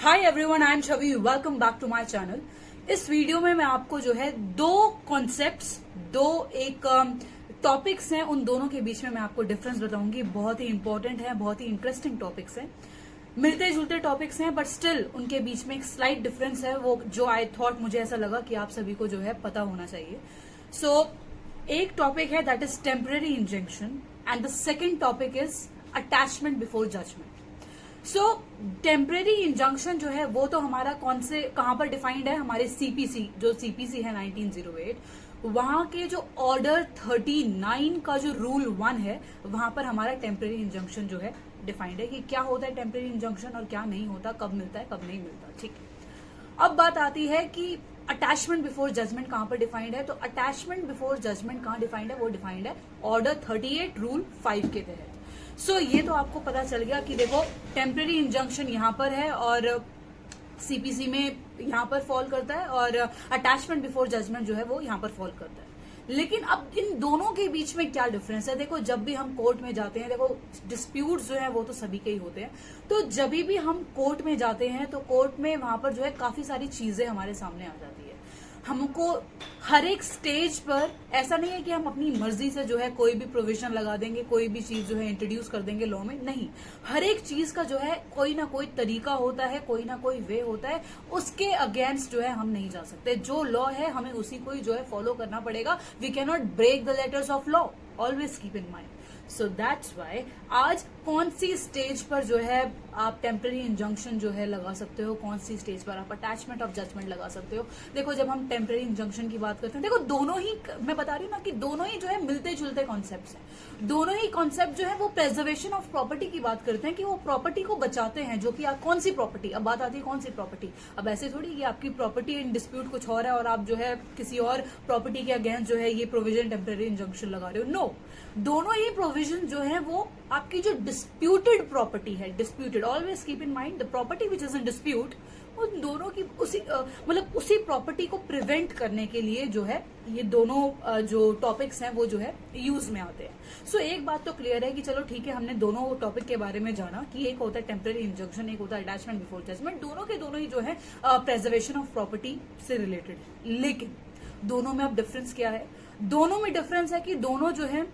Hi everyone, I am Chhavi. Welcome back to my channel. इस video में मैं आपको जो है दो कॉन्सेप्ट्स, एक टॉपिक्स हैं, उन दोनों के बीच में मैं आपको डिफरेंस बताऊंगी। बहुत ही इंपॉर्टेंट है, बहुत ही इंटरेस्टिंग टॉपिक्स हैं, मिलते जुलते टॉपिक्स हैं, बट स्टिल उनके बीच में एक स्लाइट डिफरेंस है, वो जो आई थॉट, मुझे ऐसा लगा कि आप सभी को जो है पता होना चाहिए। सो एक टॉपिक है that is temporary injunction and the second topic is attachment before judgement. So temporary injunction जो है वो तो हमारा कहां पर डिफाइंड है, हमारे सीपीसी, जो सीपीसी है 1908, वहां के जो ऑर्डर 39 का जो रूल 1 है, वहां पर हमारा टेम्परेरी इंजंक्शन जो है डिफाइंड है कि क्या होता है टेम्परेरी इंजंक्शन और क्या नहीं होता, कब मिलता है कब नहीं मिलता। ठीक है, अब बात आती है कि अटैचमेंट बिफोर जजमेंट कहां पर डिफाइंड है। तो अटैचमेंट बिफोर जजमेंट कहां डिफाइंड है, वो डिफाइंड है ऑर्डर 38 रूल 5 के तहत। सो ये तो आपको पता चल गया कि देखो टेम्परेरी इंजंक्शन यहां पर है और सीपीसी में यहां पर फॉल करता है, और अटैचमेंट बिफोर जजमेंट जो है वो यहां पर फॉल करता है। लेकिन अब इन दोनों के बीच में क्या डिफरेंस है? देखो, जब भी हम कोर्ट में जाते हैं, देखो डिस्प्यूट्स जो है वो तो सभी के ही होते हैं, तो जब भी हम कोर्ट में जाते हैं तो कोर्ट में वहां पर जो है काफी सारी चीजें हमारे सामने आ जाती है। हमको हर एक स्टेज पर ऐसा नहीं है कि हम अपनी मर्जी से जो है कोई भी प्रोविजन लगा देंगे, कोई भी चीज जो है इंट्रोड्यूस कर देंगे लॉ में। नहीं, हर एक चीज का जो है कोई ना कोई तरीका होता है, कोई ना कोई वे होता है, उसके अगेंस्ट जो है हम नहीं जा सकते। जो लॉ है हमें उसी को ही जो है फॉलो करना पड़ेगा। We can not break the letters of law, always keep in mind. So that's why आज कौन सी स्टेज पर जो है आप टेम्पररी इंजंक्शन जो है लगा सकते हो, कौन सी स्टेज पर आप अटैचमेंट ऑफ जजमेंट लगा सकते हो। देखो, जब हम टेम्पररी इंजंक्शन की बात करते हैं, देखो दोनों ही, मैं बता रही हूँ ना कि दोनों ही जो है मिलते जुलते कॉन्सेप्ट्स हैं। दोनों ही कॉन्सेप्ट जो है वो प्रिजर्वेशन ऑफ प्रॉपर्टी की बात करते हैं, कि वो प्रॉपर्टी को बचाते हैं, जो कि आप कौन सी प्रॉपर्टी, अब बात आती है कौन सी प्रॉपर्टी। अब ऐसे थोड़ी कि आपकी प्रॉपर्टी इन डिस्प्यूट कुछ और है और आप जो है किसी और प्रॉपर्टी के अगेंस्ट जो है ये प्रोविजन टेम्पररी इंजंक्शन लगा रहे हो। नो, दोनों ही प्रोविजन जो है वो आपकी जो डिस्प्यूटेड प्रॉपर्टी है, disputed, always keep in mind the property which is in dispute, उन दोनों की उसी प्रॉपर्टी को प्रिवेंट करने के लिए जो है ये दोनों जो टॉपिक्स हैं वो जो है यूज में आते हैं। सो एक बात तो क्लियर है कि चलो ठीक है, हमने दोनों टॉपिक के बारे में जाना कि एक होता है टेम्पररी इंजंक्शन, एक होता है अटैचमेंट बिफोर जजमेंट। दोनों के दोनों ही जो है प्रिजर्वेशन ऑफ प्रॉपर्टी से रिलेटेड है। लेकिन दोनों में अब डिफरेंस क्या है? दोनों में डिफरेंस है कि दोनों जो है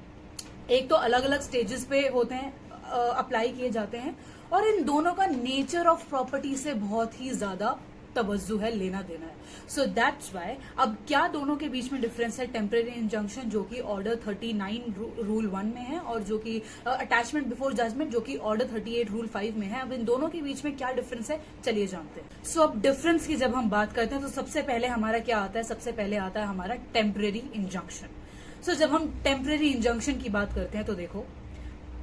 एक तो अलग अलग स्टेजेस पे होते हैं, अप्लाई किए जाते हैं, और इन दोनों का नेचर ऑफ प्रॉपर्टी से बहुत ही ज्यादा तवज्जो है, लेना देना है। सो दैट्स वाई अब क्या दोनों के बीच में डिफरेंस है? टेम्पररी इंजंक्शन जो कि ऑर्डर 39 रूल 1 में है, और जो कि अटैचमेंट बिफोर जजमेंट जो कि ऑर्डर 38 रूल 5 में है। अब इन दोनों के बीच में क्या डिफरेंस है, चलिए जानते हैं। सो अब डिफरेंस की जब हम बात करते हैं तो सबसे पहले हमारा क्या आता है? सबसे पहले आता है हमारा टेम्पररी इंजंक्शन। सो जब हम टेम्पररी इंजंक्शन की बात करते हैं तो देखो,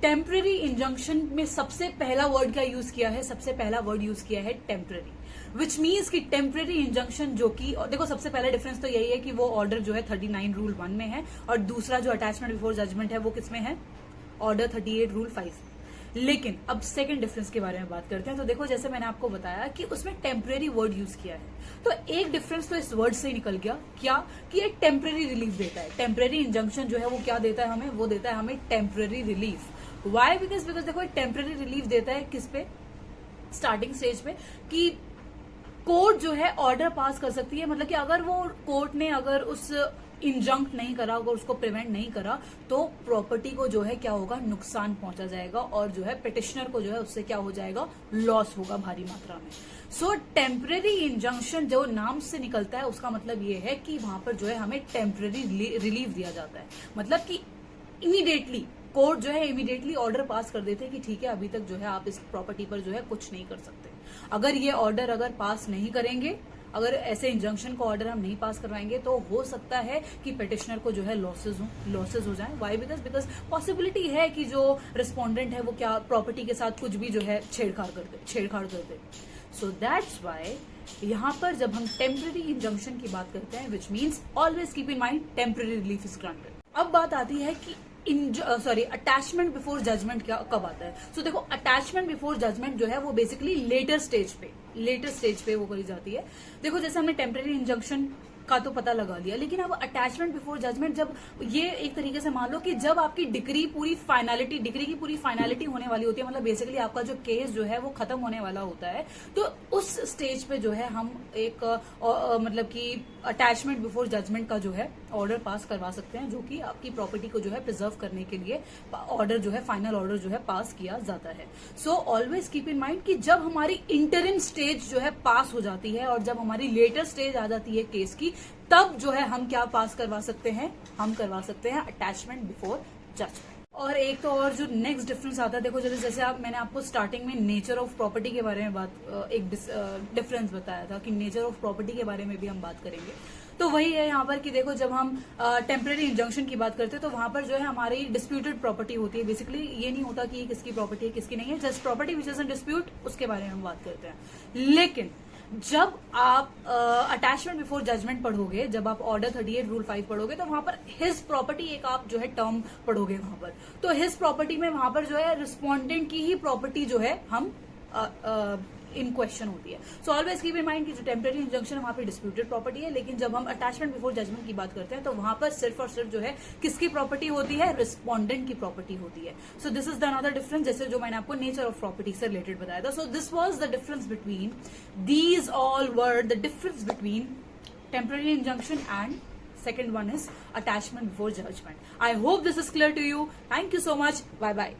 टेम्पररी इंजंक्शन में सबसे पहला वर्ड क्या यूज किया है? सबसे पहला वर्ड यूज किया है टेम्पररी, विच मीन्स कि टेम्पररी इंजंक्शन जो कि, देखो सबसे पहला डिफरेंस तो यही है कि वो ऑर्डर जो है 39 रूल 1 में है, और दूसरा जो अटैचमेंट बिफोर जजमेंट है वो किसमें है? Order 38 rule 5। लेकिन अब सेकंड डिफरेंस के बारे में बात करते हैं। तो देखो, जैसे मैंने आपको बताया कि उसमें टेम्पररी वर्ड यूज किया है, तो एक डिफरेंस तो इस वर्ड से ही निकल गया, क्या कि एक टेम्पररी रिलीफ देता है। टेम्पररी इंजंक्शन जो है वो क्या देता है हमें? वो देता है हमें टेम्पररी रिलीफ। वाई? बिकॉज देखो, एक टेम्पररी रिलीफ देता है किस पे? स्टार्टिंग स्टेज पे, कि कोर्ट जो है ऑर्डर पास कर सकती है, मतलब कि अगर वो कोर्ट ने अगर उस इंजंक्ट नहीं करा, अगर उसको प्रिवेंट नहीं करा, तो प्रॉपर्टी को जो है क्या होगा? नुकसान पहुंचा जाएगा, और जो है पिटिशनर को जो है उससे क्या हो जाएगा? लॉस होगा भारी मात्रा में। सो टेम्पररी इंजंक्शन जो नाम से निकलता है उसका मतलब ये है कि वहां पर जो है हमें टेम्पररी रिलीफ दिया जाता है, मतलब कि इमीडिएटली कोर्ट जो है इमीडिएटली ऑर्डर पास कर देते हैं कि ठीक है, अभी तक जो है आप इस प्रॉपर्टी पर जो है कुछ नहीं कर सकते। अगर ये ऑर्डर अगर पास नहीं करेंगे, अगर ऐसे इंजंक्शन को ऑर्डर हम नहीं पास करवाएंगे, तो हो सकता है कि पिटिशनर को जो है लॉसेज हो जाए। वाई? बिकॉज पॉसिबिलिटी है कि जो रिस्पोंडेंट है वो क्या प्रॉपर्टी के साथ कुछ भी जो है छेड़छाड़ कर दे। सो दैट्स वाई यहां पर जब हम टेम्पररी इंजंक्शन की बात करते हैं, which means always keep in mind temporary relief is granted. अब बात आती है कि अटैचमेंट बिफोर जजमेंट कब आता है? सो देखो, अटैचमेंट बिफोर जजमेंट जो है वो बेसिकली लेटर स्टेज पे वो करी जाती है। देखो, जैसे हमने टेम्पररी इंजंक्शन का तो पता लगा लिया, लेकिन अब अटैचमेंट बिफोर जजमेंट, जब ये एक तरीके से मान लो कि जब आपकी डिग्री की पूरी फाइनलिटी होने वाली होती है, मतलब बेसिकली आपका जो केस जो है वो खत्म होने वाला होता है, तो उस स्टेज पे जो है हम एक मतलब कि अटैचमेंट बिफोर जजमेंट का जो है ऑर्डर पास करवा सकते हैं, जो कि आपकी प्रॉपर्टी को जो है प्रिजर्व करने के लिए ऑर्डर जो है, फाइनल ऑर्डर जो है पास किया जाता है। So always keep in mind कि जब हमारी इंटरिम स्टेज जो है पास हो जाती है और जब हमारी लेटर स्टेज आ जाती है केस की, तब जो है हम क्या पास करवा सकते हैं, हम करवा सकते हैं अटैचमेंट बिफोर जजमेंट। और एक तो और जो नेक्स्ट डिफरेंस आता है, देखो जैसे मैंने आपको स्टार्टिंग में नेचर ऑफ प्रॉपर्टी के बारे में एक डिफरेंस बताया था कि नेचर ऑफ प्रॉपर्टी के बारे में भी हम बात करेंगे। तो वही है यहाँ पर कि देखो जब हम टेम्पररी इंजंक्शन की बात करते हैं तो वहां पर जो है हमारी डिस्प्यूटेड प्रॉपर्टी होती है। बेसिकली ये नहीं होता कि किसकी प्रॉपर्टी है किसकी नहीं है, just property which is in dispute, उसके बारे में हम बात करते हैं। लेकिन जब आप अटैचमेंट बिफोर जजमेंट पढ़ोगे, जब आप ऑर्डर 38 रूल 5 पढ़ोगे, तो वहां पर हिज प्रॉपर्टी एक आप जो है टर्म पढ़ोगे वहां पर। तो हिज प्रॉपर्टी में वहां पर जो है रिस्पोंडेंट की ही प्रॉपर्टी जो है हम इन क्वेश्चन होती है। So always keep in mind कि जो टेम्पररी इंजंक्शन है वहां पे डिस्प्यूटेड प्रॉपर्टी है, लेकिन जब हम अटैचमेंट बिफोर जजमेंट की बात करते हैं तो वहां पर सिर्फ और सिर्फ जो है किसकी प्रॉपर्टी होती है, रिस्पोंडेंट की प्रॉपर्टी होती है। So this is the another difference, जैसे जो मैंने आपको नेचर ऑफ प्रॉपर्टी से रिलेटेड बताया था। So this was the difference between these all word the difference between temporary injunction and second one is attachment before judgment. I hope this is clear to you. Thank you so much. Bye bye.